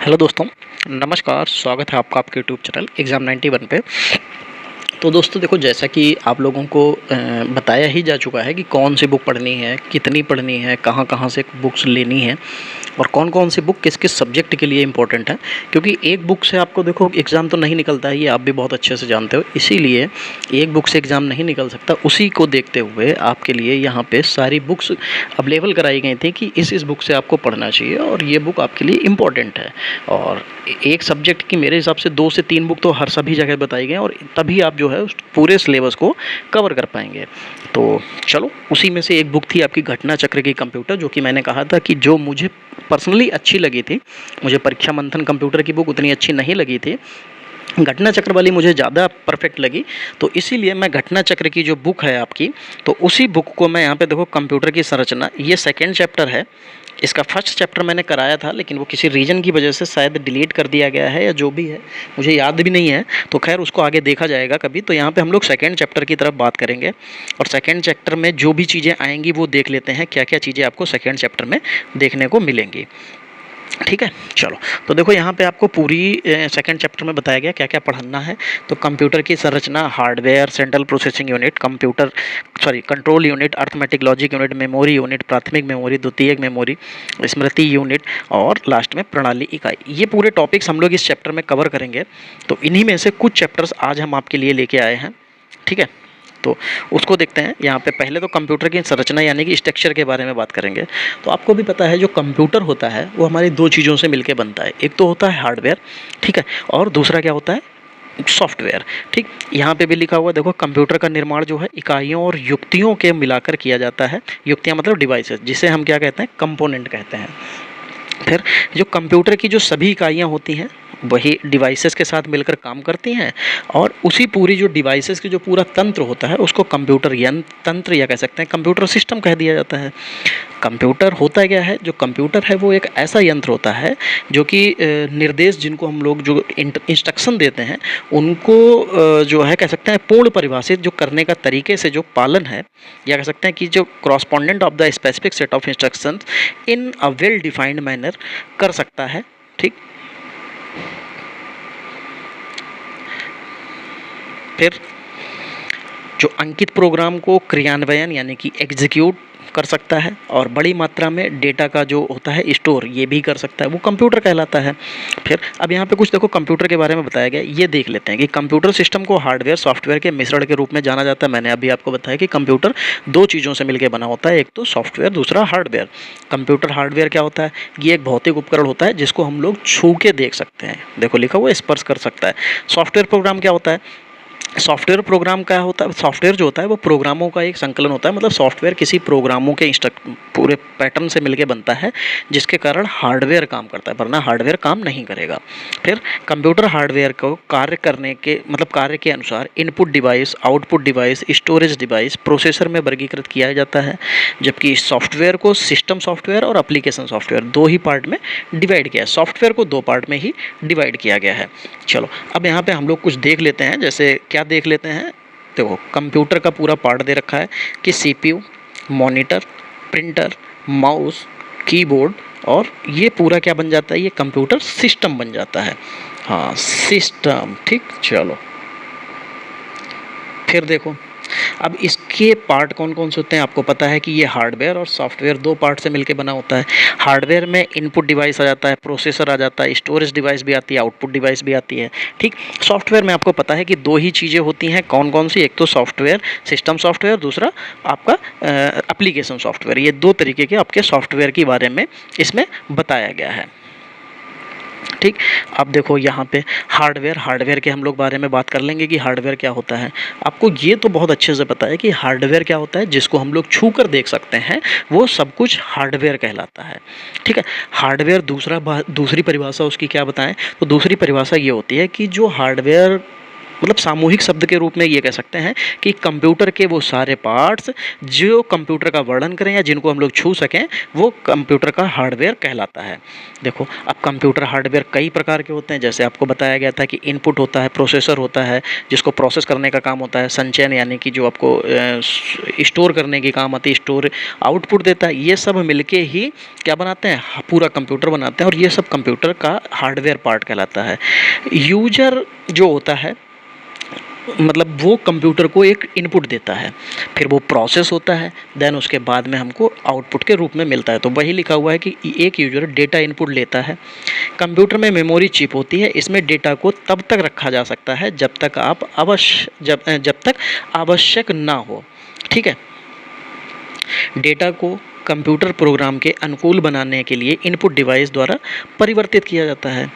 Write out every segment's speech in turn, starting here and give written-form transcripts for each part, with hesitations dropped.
Hello दोस्तों, नमस्कार। स्वागत है आपका आपके यूट्यूब चैनल एग्ज़ाम 91 पे। तो दोस्तों देखो, जैसा कि आप लोगों को बताया ही जा चुका है कि कौन सी बुक पढ़नी है, कितनी पढ़नी है, कहाँ-कहाँ से बुक्स लेनी है और कौन-कौन सी बुक किस-किस सब्जेक्ट के लिए इम्पोर्टेंट है। क्योंकि एक बुक से आपको देखो एग्ज़ाम तो नहीं निकलता है, ये आप भी बहुत अच्छे से जानते हो। इसीलिए एक बुक से एग्ज़ाम नहीं निकल सकता। उसी को देखते हुए आपके लिए यहाँ पे सारी बुक्स अवेलेबल कराई गई थी कि इस बुक से आपको पढ़ना चाहिए और ये बुक आपके लिए इम्पोर्टेंट है। और एक सब्जेक्ट की मेरे हिसाब से 2 से 3 बुक तो हर सभी जगह बताई गई हैं और तभी आप जो है उस पूरे सिलेबस को कवर कर पाएंगे। तो चलो, उसी में से एक बुक थी आपकी घटना चक्र की कंप्यूटर, जो कि मैंने कहा था कि जो मुझे पर्सनली अच्छी लगी थी। मुझे परीक्षा मंथन कंप्यूटर की बुक उतनी अच्छी नहीं लगी थी, घटना चक्र वाली मुझे ज़्यादा परफेक्ट लगी। तो इसीलिए मैं घटना चक्र की जो बुक है आपकी, तो उसी बुक को मैं यहाँ पे देखो, कंप्यूटर की संरचना, ये सेकेंड चैप्टर है। इसका फर्स्ट चैप्टर मैंने कराया था, लेकिन वो किसी रीज़न की वजह से शायद डिलीट कर दिया गया है या जो भी है, मुझे याद भी नहीं है। तो खैर, उसको आगे देखा जाएगा कभी। तो यहाँ पे हम लोग सेकेंड चैप्टर की तरफ बात करेंगे और सेकेंड चैप्टर में जो भी चीज़ें आएंगी वो देख लेते हैं, क्या क्या चीज़ें आपको सेकेंड चैप्टर में देखने को मिलेंगी। ठीक है, चलो। तो देखो, यहाँ पे आपको पूरी सेकंड चैप्टर में बताया गया क्या क्या पढ़ना है। तो कंप्यूटर की संरचना, hardware, central processing unit, control unit, arithmetic logic unit, memory unit, प्राथमिक मेमोरी, द्वितीयक मेमोरी, स्मृति यूनिट और लास्ट में प्रणाली इकाई। ये पूरे टॉपिक्स हम लोग इस चैप्टर में कवर करेंगे। तो इन्हीं में से कुछ चैप्टर्स आज हम आपके लिए लेके आए हैं। ठीक है, तो उसको देखते हैं। यहाँ पे पहले तो कंप्यूटर की संरचना यानी कि स्ट्रक्चर के बारे में बात करेंगे। तो आपको भी पता है, जो कंप्यूटर होता है वो हमारी दो चीज़ों से मिलकर बनता है। एक तो होता है हार्डवेयर, ठीक है, और दूसरा क्या होता है, सॉफ्टवेयर। ठीक, यहाँ पे भी लिखा हुआ देखो, कंप्यूटर का निर्माण जो है इकाइयों और युक्तियों के मिलाकर किया जाता है। युक्तियाँ मतलब डिवाइसेस, जिसे हम क्या कहते हैं, कंपोनेंट कहते हैं। फिर जो कंप्यूटर की जो सभी इकाइयाँ होती हैं वही डिवाइसेस के साथ मिलकर काम करती हैं और उसी पूरी जो डिवाइसेस की जो पूरा तंत्र होता है उसको कंप्यूटर तंत्र या कह सकते हैं कंप्यूटर सिस्टम कह दिया जाता है। कंप्यूटर होता क्या है, जो कंप्यूटर है वो एक ऐसा यंत्र होता है जो कि निर्देश, जिनको हम लोग जो इंस्ट्रक्शन देते हैं उनको जो है कह सकते हैं पूर्ण परिभाषित जो करने का तरीके से जो पालन है, या कह सकते हैं कि जो correspondent of the specific set of instructions in a well defined manner कर सकता है। ठीक, फिर जो अंकित प्रोग्राम को क्रियान्वयन यानी कि एग्जीक्यूट कर सकता है और बड़ी मात्रा में डेटा का जो होता है स्टोर, ये भी कर सकता है, वो कंप्यूटर कहलाता है। फिर अब यहाँ पे कुछ देखो कंप्यूटर के बारे में बताया गया, ये देख लेते हैं कि कंप्यूटर सिस्टम को हार्डवेयर सॉफ्टवेयर के मिश्रण के रूप में जाना जाता है। मैंने अभी आपको बताया कि कंप्यूटर दो चीज़ों से मिलकर बना होता है, एक तो सॉफ्टवेयर, दूसरा हार्डवेयर। कंप्यूटर हार्डवेयर क्या होता है, ये एक भौतिक उपकरण होता है जिसको हम लोग छू के देख सकते हैं। देखो लिखा हुआ, स्पर्श कर सकता है। सॉफ्टवेयर प्रोग्राम क्या होता है, सॉफ्टवेयर प्रोग्राम क्या होता है, सॉफ्टवेयर जो होता है वो प्रोग्रामों का एक संकलन होता है। मतलब सॉफ्टवेयर किसी प्रोग्रामों के पूरे पैटर्न से मिलके बनता है, जिसके कारण हार्डवेयर काम करता है, वरना हार्डवेयर काम नहीं करेगा। फिर कंप्यूटर हार्डवेयर को कार्य करने के मतलब कार्य के अनुसार input device, output device, storage device, processor में वर्गीकृत किया जाता है। जबकि सॉफ्टवेयर को सिस्टम सॉफ्टवेयर और एप्लीकेशन सॉफ्टवेयर दो ही पार्ट में डिवाइड किया है। सॉफ्टवेयर को दो पार्ट में ही डिवाइड किया गया है। चलो, अब यहाँ पे हम लोग कुछ देख लेते हैं। जैसे क्या देख लेते हैं, देखो कंप्यूटर का पूरा पार्ट दे रखा है कि CPU, monitor, printer, mouse, keyboard, और ये पूरा क्या बन जाता है, ये कंप्यूटर सिस्टम बन जाता है। हाँ, सिस्टम। ठीक, चलो फिर देखो, अब इसके पार्ट कौन कौन से होते हैं आपको पता है कि ये हार्डवेयर और सॉफ्टवेयर दो पार्ट से मिलकर बना होता है। हार्डवेयर में इनपुट डिवाइस आ जाता है, प्रोसेसर आ जाता है, स्टोरेज डिवाइस भी आती है, आउटपुट डिवाइस भी आती है। ठीक, सॉफ्टवेयर में आपको पता है कि दो ही चीज़ें होती हैं, कौन कौन सी, एक तो सॉफ्टवेयर सिस्टम सॉफ्टवेयर, दूसरा आपका एप्लीकेशन सॉफ्टवेयर। ये दो तरीके के आपके सॉफ्टवेयर के बारे में इसमें बताया गया है। ठीक, अब देखो यहाँ पे हार्डवेयर के हम लोग बारे में बात कर लेंगे कि हार्डवेयर क्या होता है। आपको ये तो बहुत अच्छे से पता है कि हार्डवेयर क्या होता है, जिसको हम लोग छू कर देख सकते हैं वो सब कुछ हार्डवेयर कहलाता है। ठीक है, हार्डवेयर दूसरी परिभाषा उसकी क्या बताएं, तो दूसरी परिभाषा ये होती है कि जो हार्डवेयर मतलब सामूहिक शब्द के रूप में ये कह सकते हैं कि कंप्यूटर के वो सारे पार्ट्स जो कंप्यूटर का वर्णन करें या जिनको हम लोग छू सकें, वो कंप्यूटर का हार्डवेयर कहलाता है। देखो, अब कंप्यूटर हार्डवेयर कई प्रकार के होते हैं, जैसे आपको बताया गया था कि इनपुट होता है, प्रोसेसर होता है जिसको प्रोसेस करने का काम होता है, संचयन यानी कि जो आपको स्टोर करने की काम आती है, स्टोर आउटपुट देता है। ये सब मिलके ही क्या बनाते हैं, पूरा कंप्यूटर बनाते हैं, और ये सब कंप्यूटर का हार्डवेयर पार्ट कहलाता है। यूजर जो होता है, मतलब वो कंप्यूटर को एक इनपुट देता है, फिर वो प्रोसेस होता है, देन उसके बाद में हमको आउटपुट के रूप में मिलता है। तो वही लिखा हुआ है कि एक यूजर डेटा इनपुट लेता है। कंप्यूटर में मेमोरी चिप होती है, इसमें डेटा को तब तक रखा जा सकता है जब तक आवश्यक ना हो। ठीक है, डेटा को कंप्यूटर प्रोग्राम के अनुकूल बनाने के लिए इनपुट डिवाइस द्वारा परिवर्तित किया जाता है।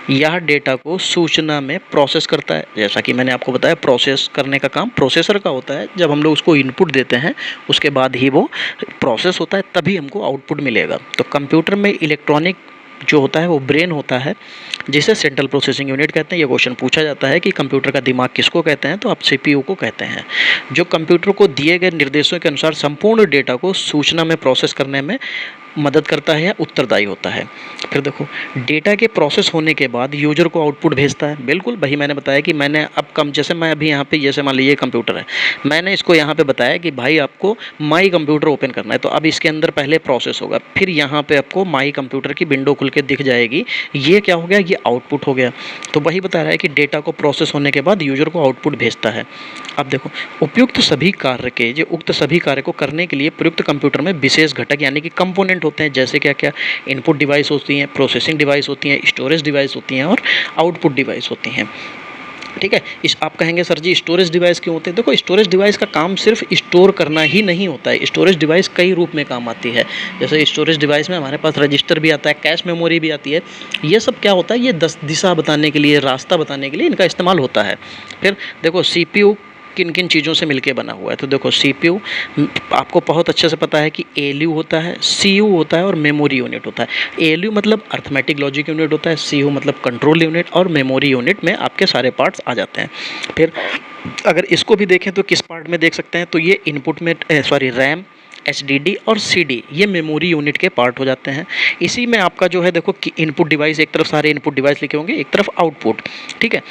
यह डेटा को सूचना में प्रोसेस करता है। जैसा कि मैंने आपको बताया, प्रोसेस करने का काम प्रोसेसर का होता है। जब हम लोग उसको इनपुट देते हैं उसके बाद ही वो प्रोसेस होता है, तभी हमको आउटपुट मिलेगा। तो कंप्यूटर में इलेक्ट्रॉनिक जो होता है वो ब्रेन होता है, जिसे सेंट्रल प्रोसेसिंग यूनिट कहते हैं। ये क्वेश्चन पूछा जाता है कि कंप्यूटर का दिमाग किसको कहते हैं, तो आप सीपीयू को कहते हैं, जो कंप्यूटर को दिए गए निर्देशों के अनुसार संपूर्ण डेटा को सूचना में प्रोसेस करने में मदद करता है या उत्तरदायी होता है। फिर देखो, डेटा के प्रोसेस होने के बाद यूजर को आउटपुट भेजता है। बिल्कुल वही मैंने बताया कि मैंने अब जैसे मैं अभी यहाँ पे, जैसे मान लीजिए कंप्यूटर है, मैंने इसको यहाँ पे बताया कि भाई आपको माई कंप्यूटर ओपन करना है, तो अब इसके अंदर पहले प्रोसेस होगा, फिर यहाँ पे आपको माई कंप्यूटर की विंडो खुल के दिख जाएगी। ये क्या हो गया, ये आउटपुट हो गया। तो वही बता रहा है कि डेटा को प्रोसेस होने के बाद यूजर को आउटपुट भेजता है। अब देखो, उक्त सभी कार्य को करने के लिए प्रयुक्त कंप्यूटर में विशेष घटक यानी कि कंपोनेंट होते हैं। जैसे क्या क्या, इनपुट डिवाइस होती हैं, प्रोसेसिंग डिवाइस होती हैं, स्टोरेज डिवाइस होती हैं और आउटपुट डिवाइस होती हैं। ठीक है, आप कहेंगे सर जी स्टोरेज डिवाइस क्यों होते हैं? देखो, स्टोरेज डिवाइस का काम सिर्फ स्टोर करना ही नहीं होता है। स्टोरेज डिवाइस कई रूप में काम आती है। जैसे स्टोरेज डिवाइस में हमारे पास रजिस्टर भी आता है, कैश मेमोरी भी आती है। ये सब क्या होता है, ये दिशा बताने के लिए, रास्ता बताने के लिए इनका इस्तेमाल होता है। फिर देखो, सीपीयू किन किन चीज़ों से मिलके बना हुआ है। तो देखो, सीपीयू आपको बहुत अच्छे से पता है कि एलयू होता है, सीयू होता है और मेमोरी यूनिट होता है। एलयू मतलब अर्थमेटिक लॉजिक यूनिट होता है, सीयू मतलब कंट्रोल यूनिट, और मेमोरी यूनिट में आपके सारे पार्ट्स आ जाते हैं। फिर अगर इसको भी देखें तो किस पार्ट में देख सकते हैं, तो ये इनपुट में रैम, HDD और CD ये मेमोरी यूनिट के पार्ट हो जाते हैं। इसी में आपका जो है, देखो कि इनपुट डिवाइस, एक तरफ सारे इनपुट डिवाइस लिखे होंगे, एक तरफ आउटपुट। ठीक है,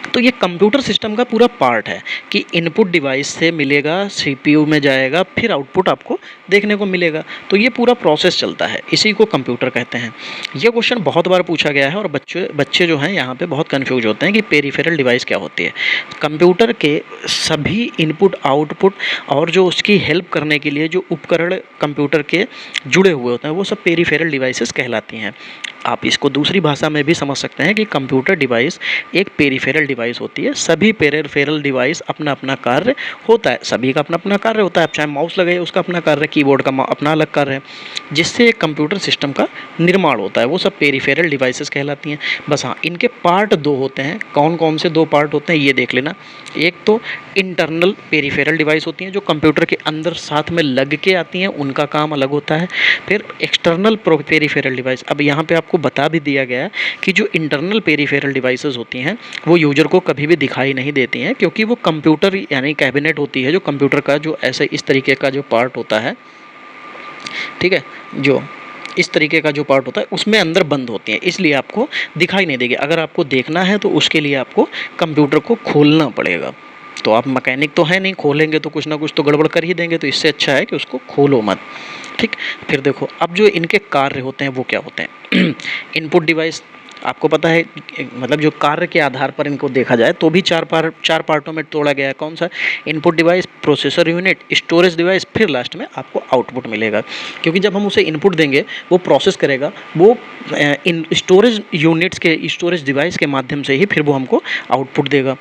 तो ये कंप्यूटर सिस्टम का पूरा पार्ट है कि इनपुट डिवाइस से मिलेगा, सीपीयू में जाएगा, फिर आउटपुट आपको देखने को मिलेगा। तो ये पूरा प्रोसेस चलता है, इसी को कंप्यूटर कहते हैं। ये क्वेश्चन बहुत बार पूछा गया है और बच्चे जो हैं यहाँ पे बहुत कंफ्यूज होते हैं कि पेरिफेरल डिवाइस क्या होती है। कंप्यूटर के सभी इनपुट, आउटपुट और जो उसकी हेल्प करने के लिए जो उपकरण कंप्यूटर के जुड़े हुए होते हैं, वो सब पेरिफेरल डिवाइसेस कहलाती हैं। आप इसको दूसरी भाषा में भी समझ सकते हैं कि कंप्यूटर डिवाइस एक पेरिफेरल डिवाइस होती है। सभी पेरिफेरल डिवाइस अपना अपना कार्य होता है, सभी का अपना अपना कार्य होता है। आप चाहे माउस लगाइए, उसका अपना कार्य, कीबोर्ड का अपना अलग कार्य है, जिससे एक कंप्यूटर सिस्टम का निर्माण होता है। वो सब पेरिफेरल डिवाइसेस कहलाती हैं। बस हाँ, इनके पार्ट दो होते हैं। कौन कौन से दो पार्ट होते हैं ये देख लेना। एक तो इंटरनल पेरिफेरल डिवाइस होती हैं, जो कंप्यूटर के अंदर साथ में लग के आती हैं, उनका काम अलग होता है। फिर एक्सटर्नल पेरिफेरल डिवाइस, अब यहाँ पे आपको बता भी दिया गया है कि जो इंटरनल पेरिफेरल डिवाइसेस होती हैं वो यूजर को कभी भी दिखाई नहीं देती हैं, क्योंकि वो कंप्यूटर यानी कैबिनेट होती है, जो कंप्यूटर का जो ऐसे इस तरीके का जो पार्ट होता है, ठीक है, जो इस तरीके का जो पार्ट होता है उसमें अंदर बंद होती हैं, इसलिए आपको दिखाई नहीं देगी। अगर आपको देखना है तो उसके लिए आपको कंप्यूटर को खोलना पड़ेगा। तो आप मैकेनिक तो है नहीं, खोलेंगे तो कुछ ना कुछ तो गड़बड़ कर ही देंगे, तो इससे अच्छा है कि उसको खोलो मत। ठीक, फिर देखो, अब जो इनके कार्य होते हैं वो क्या होते हैं। इनपुट डिवाइस आपको पता है, मतलब जो कार्य के आधार पर इनको देखा जाए तो भी चार पार्टों में तोड़ा गया है। कौन सा? Input device, processor unit, storage device, फिर लास्ट में आपको आउटपुट मिलेगा। क्योंकि जब हम उसे इनपुट देंगे वो प्रोसेस करेगा, वो इन स्टोरेज यूनिट्स के, स्टोरेज डिवाइस के माध्यम से ही फिर वो हमको आउटपुट देगा।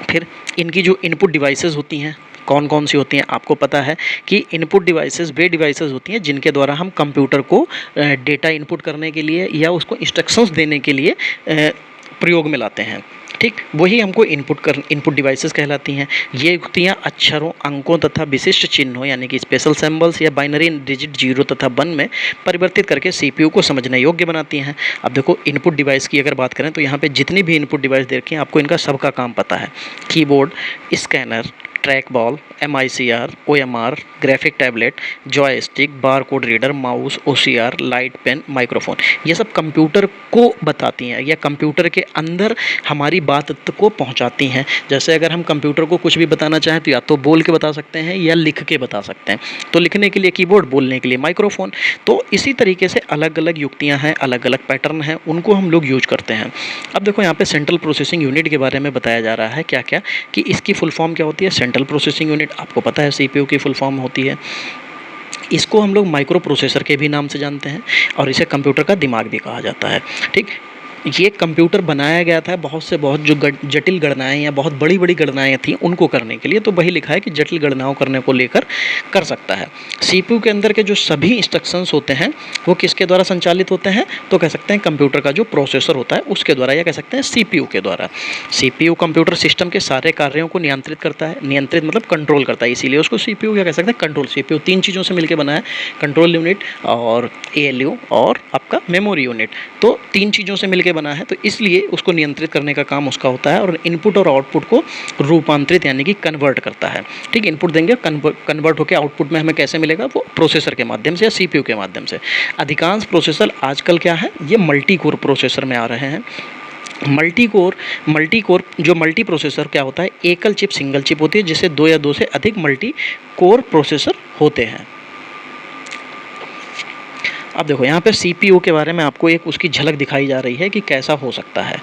फिर इनकी जो इनपुट डिवाइसेस होती हैं कौन कौन सी होती हैं, आपको पता है कि इनपुट डिवाइसेस वे डिवाइसेस होती हैं जिनके द्वारा हम कंप्यूटर को डेटा इनपुट करने के लिए या उसको इंस्ट्रक्शंस देने के लिए प्रयोग में लाते हैं। ठीक, वही हमको इनपुट डिवाइसेस कहलाती हैं। ये युक्तियाँ अक्षरों, अंकों तथा विशिष्ट चिन्हों यानी कि स्पेशल सिंबल्स या बाइनरी डिजिट 0 तथा 1 में परिवर्तित करके सीपीयू को समझने योग्य बनाती हैं। अब देखो इनपुट डिवाइस की अगर बात करें तो यहाँ पे जितनी भी इनपुट डिवाइस देखी हैं आपको इनका सबका काम पता है। Keyboard, scanner, trackball, MICR, OMR, graphic tablet, joystick, barcode reader, mouse, OCR, light pen, microphone, ये सब कंप्यूटर को बताती हैं या कंप्यूटर के अंदर हमारी बात को पहुंचाती हैं। जैसे अगर हम कंप्यूटर को कुछ भी बताना चाहें तो या तो बोल के बता सकते हैं या लिख के बता सकते हैं। तो लिखने के लिए कीबोर्ड, बोलने के लिए माइक्रोफोन। तो इसी तरीके से अलग अलग युक्तियाँ हैं, अलग अलग पैटर्न हैं, उनको हम लोग यूज करते हैं। अब देखो यहाँ पे सेंट्रल प्रोसेसिंग यूनिट के बारे में बताया जा रहा है क्या क्या, कि इसकी फुल फॉर्म क्या होती है। सेंट्रल प्रोसेसिंग यूनिट आपको पता है सीपीयू की फुल फॉर्म होती है। इसको हम लोग माइक्रो प्रोसेसर के भी नाम से जानते हैं और इसे कंप्यूटर का दिमाग भी कहा जाता है। ठीक, ये कंप्यूटर बनाया गया था बहुत जो जटिल गणनाएं या बहुत बड़ी बड़ी गणनाएं थी उनको करने के लिए। तो वही लिखा है कि जटिल गणनाओं करने को लेकर कर सकता है। सीपीयू के अंदर के जो सभी इंस्ट्रक्शंस होते हैं वो किसके द्वारा संचालित होते हैं, तो कह सकते हैं कंप्यूटर का जो प्रोसेसर होता है उसके द्वारा, या कह सकते हैं सीपीयू के द्वारा। सीपीयू कंप्यूटर सिस्टम के सारे कार्यों को नियंत्रित करता है। नियंत्रित मतलब कंट्रोल करता है, इसीलिए उसको सीपीयू क्या कह सकते हैं, कंट्रोल। सीपीयू 3 चीज़ों से मिलकर बना है, कंट्रोल यूनिट और ALU और आपका मेमोरी यूनिट। तो 3 चीज़ों से मिलकर बना है, तो इसलिए उसको नियंत्रित करने का काम उसका होता है और इनपुट और आउटपुट को रूपांतरित यानी कि कन्वर्ट करता है। ठीक, इनपुट देंगे, कन्वर्ट होकर आउटपुट में हमें कैसे मिलेगा, वो प्रोसेसर के माध्यम से या सीपीयू के माध्यम से। अधिकांश प्रोसेसर आजकल क्या है, ये मल्टी कोर प्रोसेसर में आ रहे हैं। मल्टी कोर जो मल्टी प्रोसेसर क्या होता है, एकल चिप सिंगल चिप होती है जिससे 2 या 2 से अधिक मल्टी कोर प्रोसेसर होते हैं। अब देखो यहाँ पे सीपीयू के बारे में आपको एक उसकी झलक दिखाई जा रही है कि कैसा हो सकता है।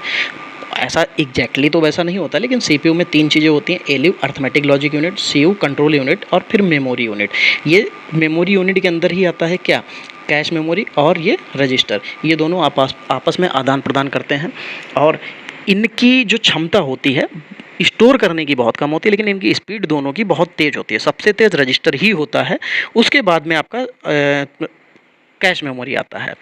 ऐसा एग्जैक्टली तो वैसा नहीं होता, लेकिन सीपीयू में 3 चीज़ें होती हैं, ALU arithmetic logic unit, CU control unit और फिर मेमोरी यूनिट। ये मेमोरी यूनिट के अंदर ही आता है क्या, कैश मेमोरी और ये रजिस्टर। ये दोनों आपस में आदान प्रदान करते हैं और इनकी जो क्षमता होती है स्टोर करने की बहुत कम होती है, लेकिन इनकी स्पीड दोनों की बहुत तेज़ होती है। सबसे तेज़ रजिस्टर ही होता है, उसके बाद में आपका कैश मेमोरी आता है।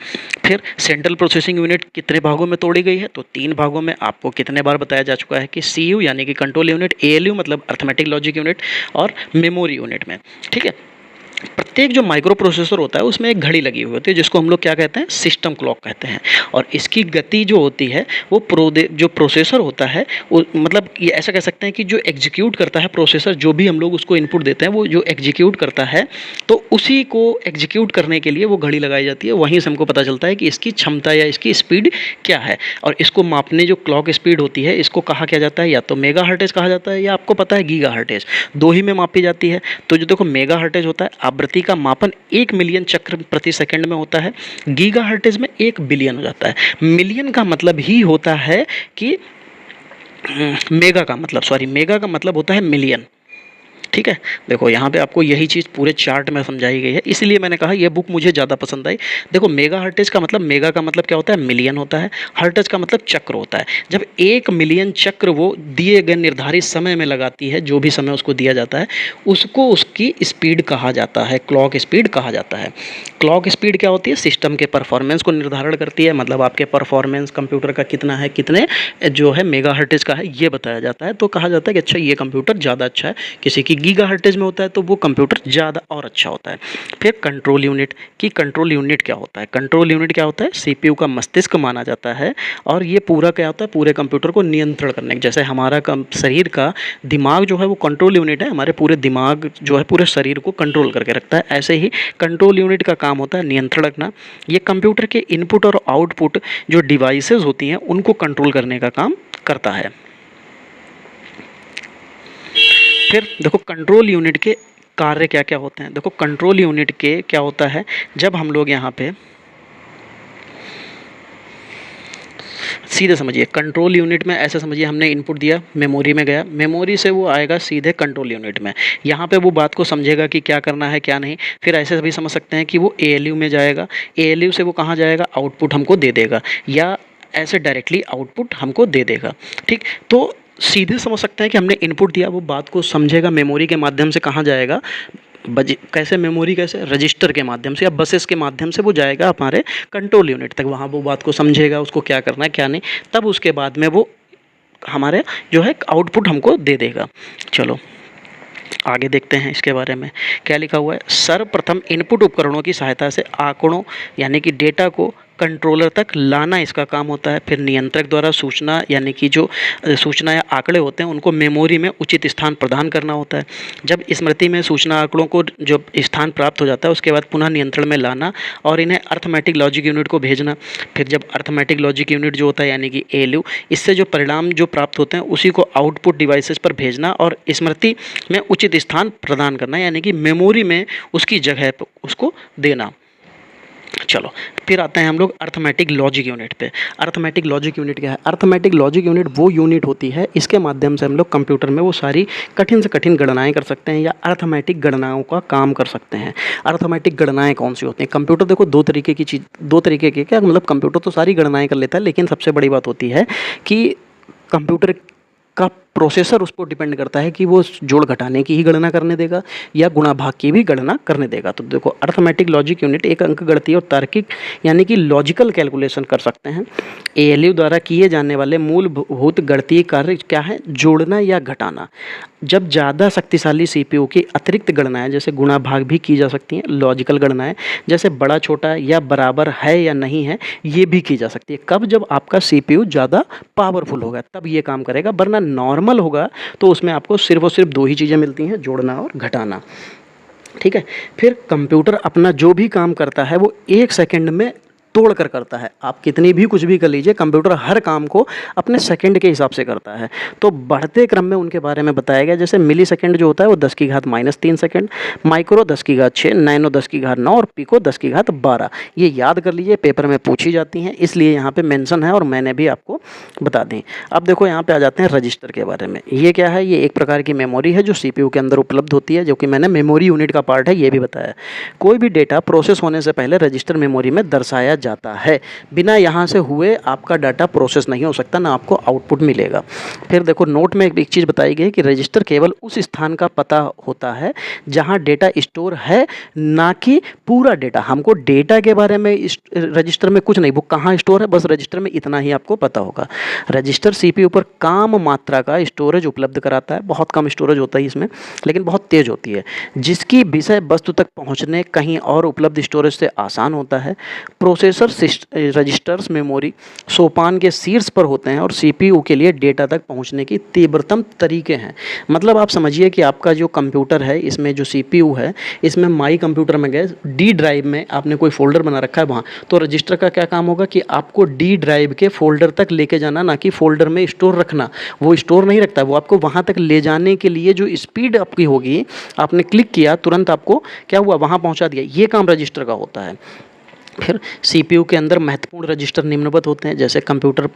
फिर सेंट्रल प्रोसेसिंग यूनिट कितने भागों में तोड़ी गई है, तो 3 भागों में। आपको कितने बार बताया जा चुका है कि CU यानी कि कंट्रोल यूनिट, ALU मतलब अर्थमेटिक लॉजिक यूनिट और मेमोरी यूनिट में। ठीक है, प्रत्येक जो माइक्रो प्रोसेसर होता है उसमें एक घड़ी लगी हुई होती है जिसको हम लोग क्या कहते हैं, सिस्टम क्लॉक कहते हैं। और इसकी गति जो होती है वो जो प्रोसेसर होता है वो, मतलब ये ऐसा कह सकते हैं कि जो एग्जीक्यूट करता है प्रोसेसर, जो भी हम लोग उसको इनपुट देते हैं वो जो एग्जीक्यूट करता है, तो उसी को एग्जीक्यूट करने के लिए वो घड़ी लगाई जाती है। वहीं से हमको पता चलता है कि इसकी क्षमता या इसकी स्पीड क्या है। और इसको मापने जो क्लॉक स्पीड होती है इसको कहा क्या जाता है, या तो मेगा हर्टेज कहा जाता है या आपको पता है गीगा हर्टेज। 2 ही में मापी जाती है। तो जो देखो मेगा हर्टेज होता है, आवृत्ति का मापन 1 मिलियन चक्र प्रति सेकंड में होता है। गीगा हर्टेज में 1 बिलियन हो जाता है। मिलियन का मतलब ही होता है कि मेगा का मतलब होता है मिलियन। ठीक है, देखो यहाँ पे आपको यही चीज़ पूरे चार्ट में समझाई गई है, इसलिए मैंने कहा ये बुक मुझे ज़्यादा पसंद आई। देखो मेगा हर्टेज का मतलब, मेगा का मतलब क्या होता है, मिलियन होता है। हर्टेज का मतलब चक्र होता है। जब 1 मिलियन चक्र वो दिए गए निर्धारित समय में लगाती है, जो भी समय उसको दिया जाता है, उसको उसकी स्पीड कहा जाता है, क्लॉक स्पीड कहा जाता है। क्लॉक स्पीड क्या होती है, सिस्टम के परफॉर्मेंस को निर्धारण करती है। मतलब आपके परफॉर्मेंस कंप्यूटर का कितना है, कितने जो है मेगा हर्टेज का है, ये बताया जाता है। तो कहा जाता है कि अच्छा ये कंप्यूटर ज़्यादा अच्छा है। किसी की गीगा हर्टेज में होता है तो वो कंप्यूटर ज़्यादा और अच्छा होता है। फिर कंट्रोल यूनिट कंट्रोल यूनिट क्या होता है, कंट्रोल यूनिट क्या होता है, सीपीयू का मस्तिष्क माना जाता है। और ये पूरा क्या होता है, पूरे कंप्यूटर को नियंत्रण करने, जैसे हमारा शरीर का दिमाग जो है वो कंट्रोल यूनिट है, हमारे पूरे दिमाग जो है पूरे शरीर को कंट्रोल करके रखता है। ऐसे ही कंट्रोल यूनिट का काम होता है नियंत्रण रखना। ये कंप्यूटर के इनपुट और आउटपुट जो डिवाइसेस होती हैं उनको कंट्रोल करने का काम करता है। फिर देखो कंट्रोल यूनिट के कार्य क्या क्या होते हैं। देखो कंट्रोल यूनिट के क्या होता है, जब हम लोग यहाँ पे सीधे समझिए, कंट्रोल यूनिट में ऐसे समझिए हमने इनपुट दिया, मेमोरी में गया, मेमोरी से वो आएगा सीधे कंट्रोल यूनिट में। यहाँ पे वो बात को समझेगा कि क्या करना है क्या नहीं। फिर ऐसे भी समझ सकते हैं कि वो ALU में जाएगा, ALU से वो कहाँ जाएगा, आउटपुट हमको दे देगा, या ऐसे डायरेक्टली आउटपुट हमको दे देगा। ठीक, तो सीधे समझ सकते हैं कि हमने इनपुट दिया, वो बात को समझेगा, मेमोरी के माध्यम से कहाँ जाएगा, कैसे मेमोरी, कैसे रजिस्टर के माध्यम से या बसेस के माध्यम से वो जाएगा हमारे कंट्रोल यूनिट तक। वहाँ वो बात को समझेगा, उसको क्या करना है क्या नहीं। तब उसके बाद में वो हमारे जो है आउटपुट हमको दे देगा। चलो आगे देखते हैं इसके बारे में क्या लिखा हुआ है। सर्वप्रथम इनपुट उपकरणों की सहायता से आंकड़ों यानी कि डेटा को कंट्रोलर तक लाना इसका काम होता है। फिर नियंत्रक द्वारा सूचना यानी कि जो सूचना या आंकड़े होते हैं उनको मेमोरी में उचित स्थान प्रदान करना होता है। जब स्मृति में सूचना आंकड़ों को जो स्थान प्राप्त हो जाता है उसके बाद पुनः नियंत्रण में लाना और इन्हें अर्थमेटिक लॉजिक यूनिट को भेजना। फिर जब अर्थमेटिक लॉजिक यूनिट जो होता है यानी कि ALU, इससे जो परिणाम जो प्राप्त होते हैं उसी को आउटपुट डिवाइसेस पर भेजना और स्मृति में उचित स्थान प्रदान करना यानी कि मेमोरी में उसकी जगह पर उसको देना। चलो फिर आते हैं हम लोग अर्थमेटिक लॉजिक यूनिट पे। अर्थमेटिक लॉजिक यूनिट क्या है? अर्थमेटिक लॉजिक यूनिट वो यूनिट होती है, इसके माध्यम से हम लोग कंप्यूटर में वो सारी कठिन से कठिन गणनाएं कर सकते हैं या अर्थमेटिक गणनाओं का काम कर सकते हैं। अर्थमेटिक गणनाएं कौन सी होती हैं? कंप्यूटर देखो दो तरीके की क्या मतलब कंप्यूटर तो सारी गणनाएं कर लेता है, लेकिन सबसे बड़ी बात होती है कि कंप्यूटर का प्रोसेसर उस पर डिपेंड करता है कि वो जोड़ घटाने की ही गणना करने देगा या गुणा भाग की भी गणना करने देगा। तो देखो अर्थमेटिक लॉजिक यूनिट एक अंकगणितीय और तार्किक यानी कि लॉजिकल कैलकुलेशन कर सकते हैं। ALU द्वारा किए जाने वाले मूलभूत गणितीय कार्य क्या है? जोड़ना या घटाना। जब ज़्यादा शक्तिशाली CPU की अतिरिक्त गणनाएं जैसे गुणा भाग भी की जा सकती हैं। लॉजिकल गणनाएं जैसे बड़ा छोटा या बराबर है या नहीं है ये भी की जा सकती है। कब? जब आपका CPU ज़्यादा पावरफुल होगा तब ये काम करेगा, वरना नॉर्मल होगा तो उसमें आपको सिर्फ और सिर्फ दो ही चीज़ें मिलती हैं, जोड़ना और घटाना। ठीक है। फिर कंप्यूटर अपना जो भी काम करता है वो 1 सेकंड में तोड़ कर करता है। आप कितनी भी कुछ भी कर लीजिए, कंप्यूटर हर काम को अपने सेकंड के हिसाब से करता है। तो बढ़ते क्रम में उनके बारे में बताया गया, जैसे मिली सेकंड जो होता है वो 10 की घात -3 सेकंड, माइक्रो 10 की घात 6, नैनो 10 की घात 9 और पिको 10 की घात 12। ये याद कर लीजिए, पेपर में पूछी जाती हैं, इसलिए यहाँ पे मेंशन है और मैंने भी आपको बता दी। अब देखो यहाँ पे आ जाते हैं रजिस्टर के बारे में। ये क्या है? ये एक प्रकार की मेमोरी है जो CPU के अंदर उपलब्ध होती है, जो कि मैंने मेमोरी यूनिट का पार्ट है ये भी बताया। कोई भी डेटा प्रोसेस होने से पहले रजिस्टर मेमोरी में दर्शाया जाता है। बिना यहाँ से हुए आपका डाटा प्रोसेस नहीं हो सकता, ना आपको आउटपुट मिलेगा। फिर देखो नोट में एक चीज़ बताई गई कि रजिस्टर केवल उस स्थान का पता होता है जहाँ डेटा स्टोर है, ना कि पूरा डेटा। हमको डेटा के बारे में रजिस्टर में कुछ नहीं, वो कहाँ स्टोर है बस रजिस्टर में इतना ही आपको पता होगा। रजिस्टर CPU पर काम मात्रा का स्टोरेज उपलब्ध कराता है। बहुत कम स्टोरेज होता है इसमें, लेकिन बहुत तेज होती है, जिसकी विषय वस्तु तक पहुँचने कहीं और उपलब्ध स्टोरेज से आसान होता है। प्रोसेसर रजिस्टर्स मेमोरी सोपान के शीर्ष पर होते हैं और CPU के लिए डेटा तक पहुंचने की तीव्रतम तरीके हैं। मतलब आप समझिए कि आपका जो कंप्यूटर है इसमें जो CPU है, इसमें माई कंप्यूटर में गए D ड्राइव में आपने कोई फोल्डर बना रखा है वहाँ, तो रजिस्टर का क्या काम होगा कि आपको D ड्राइव के फोल्डर तक लेके जाना, ना कि फोल्डर में स्टोर रखना। वो स्टोर नहीं रखता, वो आपको वहाँ तक ले जाने के लिए जो स्पीड आपकी होगी, आपने क्लिक किया तुरंत आपको क्या हुआ वहाँ पहुँचा दिया, ये काम रजिस्टर का होता है। फिर CPU के अंदर महत्वपूर्ण रजिस्टर निम्नवत होते हैं, जैसे computer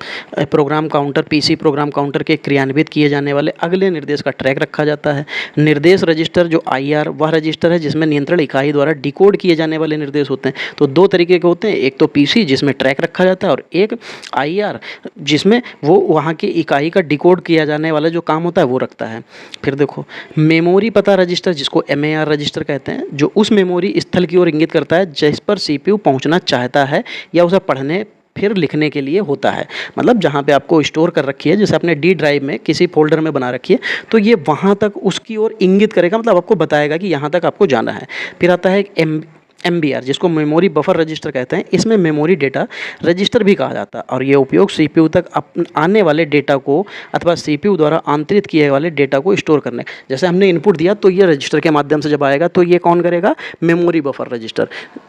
program counter, PC program counter के क्रियान्वित किए जाने वाले अगले निर्देश का ट्रैक रखा जाता है। निर्देश रजिस्टर जो IR वह रजिस्टर है जिसमें नियंत्रण इकाई द्वारा डिकोड किए जाने वाले निर्देश होते हैं। तो दो तरीके के होते हैं, एक तो PC जिसमें ट्रैक रखा जाता है और एक IR जिसमें वो वहाँ की इकाई का डिकोड किया जाने वाला जो काम होता है वो रखता है। फिर देखो मेमोरी पता रजिस्टर जिसको MAR रजिस्टर कहते हैं, जो उस मेमोरी स्थल की ओर इंगित करता है जिस पर CPU पहुँचना चाहता है या उसे पढ़ने फिर लिखने के लिए होता है। मतलब जहाँ पे आपको स्टोर कर रखी है, जैसे आपने D ड्राइव में किसी फोल्डर में बना रखी है, तो ये वहाँ तक उसकी ओर इंगित करेगा, मतलब आपको बताएगा कि यहाँ तक आपको जाना है। फिर आता है एक MBR जिसको मेमोरी बफर रजिस्टर कहते हैं। इसमें मेमोरी डेटा रजिस्टर भी कहा जाता है और ये उपयोग CPU तक आने वाले डेटा को अथवा CPU द्वारा आंतरित किए वाले डेटा को स्टोर करने, जैसे हमने इनपुट दिया तो ये रजिस्टर के माध्यम से जब आएगा तो ये कौन करेगा? Memory buffer register.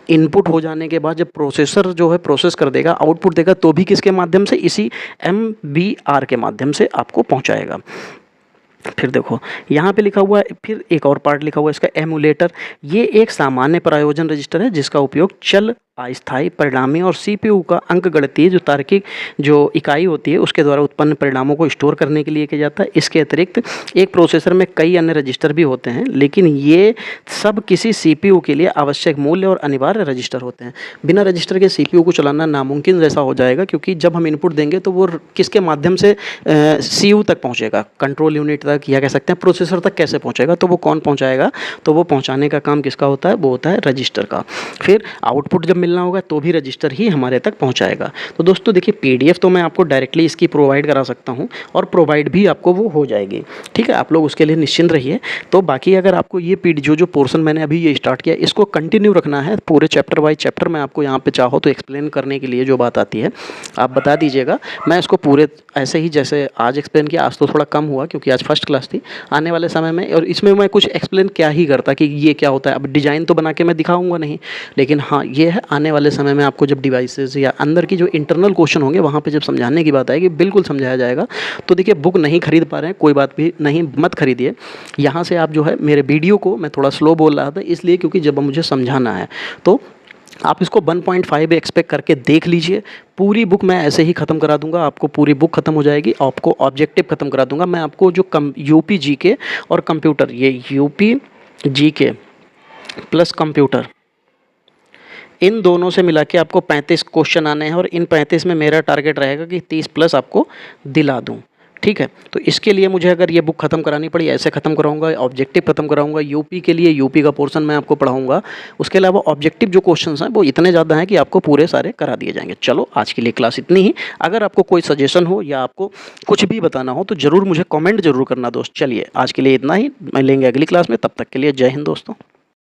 इनपुट हो जाने के बाद जब प्रोसेसर जो है प्रोसेस कर देगा, आउटपुट देगा, तो भी किसके माध्यम से? इसी MBR के माध्यम से आपको पहुँचाएगा। फिर देखो यहाँ पे लिखा हुआ है, फिर एक और पार्ट लिखा हुआ है इसका एमुलेटर। ये एक सामान्य प्रायोजन रजिस्टर है जिसका उपयोग चल, अस्थायी, परिणामी और CPU का अंकगणितीय जो तार्किक जो इकाई होती है उसके द्वारा उत्पन्न परिणामों को स्टोर करने के लिए किया जाता है। इसके अतिरिक्त एक प्रोसेसर में कई अन्य रजिस्टर भी होते हैं, लेकिन ये सब किसी CPU के लिए आवश्यक मूल्य और अनिवार्य रजिस्टर होते हैं। बिना रजिस्टर के CPU को चलाना नामुमकिन जैसा हो जाएगा, क्योंकि जब हम इनपुट देंगे तो वो किसके माध्यम से CU तक पहुँचेगा? कंट्रोल यूनिट तक या कह सकते हैं प्रोसेसर तक कैसे पहुँचेगा, तो वो कौन पहुँचाएगा, तो वो पहुँचाने का काम किसका होता है, वो होता है रजिस्टर का। फिर आउटपुट जब मिलना होगा तो भी रजिस्टर ही हमारे तक पहुँचाएगा। तो दोस्तों देखिए PDF तो मैं आपको डायरेक्टली इसकी प्रोवाइड करा सकता हूँ और प्रोवाइड भी आपको वो हो जाएगी, ठीक है, आप लोग उसके लिए निश्चिंत रहिए। तो बाकी अगर आपको ये जो पोर्शन मैंने अभी ये स्टार्ट किया इसको कंटिन्यू रखना है, पूरे चैप्टर बाय चैप्टर मैं आपको यहाँ पे चाहो तो एक्सप्लेन करने के लिए जो बात आती है आप बता दीजिएगा, मैं इसको पूरे ऐसे ही जैसे आज एक्सप्लेन किया, आज तो थोड़ा कम हुआ क्योंकि आज फर्स्ट क्लास थी, आने वाले समय में और इसमें मैं कुछ एक्सप्लेन क्या ही करता कि ये क्या होता है। अब डिज़ाइन तो बना के मैं दिखाऊंगा नहीं, लेकिन हाँ ये है आने वाले समय में आपको जब डिवाइसेस या अंदर की जो इंटरनल क्वेश्चन होंगे वहाँ पर जब समझाने की बात आएगी बिल्कुल समझाया जाएगा। तो देखिए बुक नहीं खरीद पा रहे हैं कोई बात भी नहीं, मत खरीदिए। यहाँ से आप जो है मेरे वीडियो को मैं थोड़ा स्लो बोल रहा था इसलिए क्योंकि जब मुझे समझाना है तो आप इसको 1.5 एक्सपेक्ट करके देख लीजिए। पूरी बुक मैं ऐसे ही ख़त्म करा दूंगा, आपको पूरी बुक ख़त्म हो जाएगी, आपको ऑब्जेक्टिव ख़त्म करा दूंगा। मैं आपको जो यूपी जीके और कंप्यूटर, ये यूपी जीके प्लस कंप्यूटर, इन दोनों से मिला के आपको 35 क्वेश्चन आने हैं और इन 35 में मेरा टारगेट रहेगा कि 30 प्लस आपको दिला दूं, ठीक है। तो इसके लिए मुझे अगर ये बुक ख़त्म करानी पड़ी ऐसे ख़त्म कराऊंगा, ऑब्जेक्टिव ख़त्म कराऊंगा। यूपी के लिए यूपी का पोर्शन मैं आपको पढ़ाऊंगा, उसके अलावा ऑब्जेक्टिव जो क्वेश्चंस हैं वो इतने ज़्यादा हैं कि आपको पूरे सारे करा दिए जाएंगे। चलो आज के लिए क्लास इतनी ही। अगर आपको कोई सजेशन हो या आपको कुछ भी बताना हो तो ज़रूर मुझे कॉमेंट जरूर करना दोस्त। चलिए आज के लिए इतना ही, मिलेंगे अगली क्लास में, तब तक के लिए जय हिंद दोस्तों।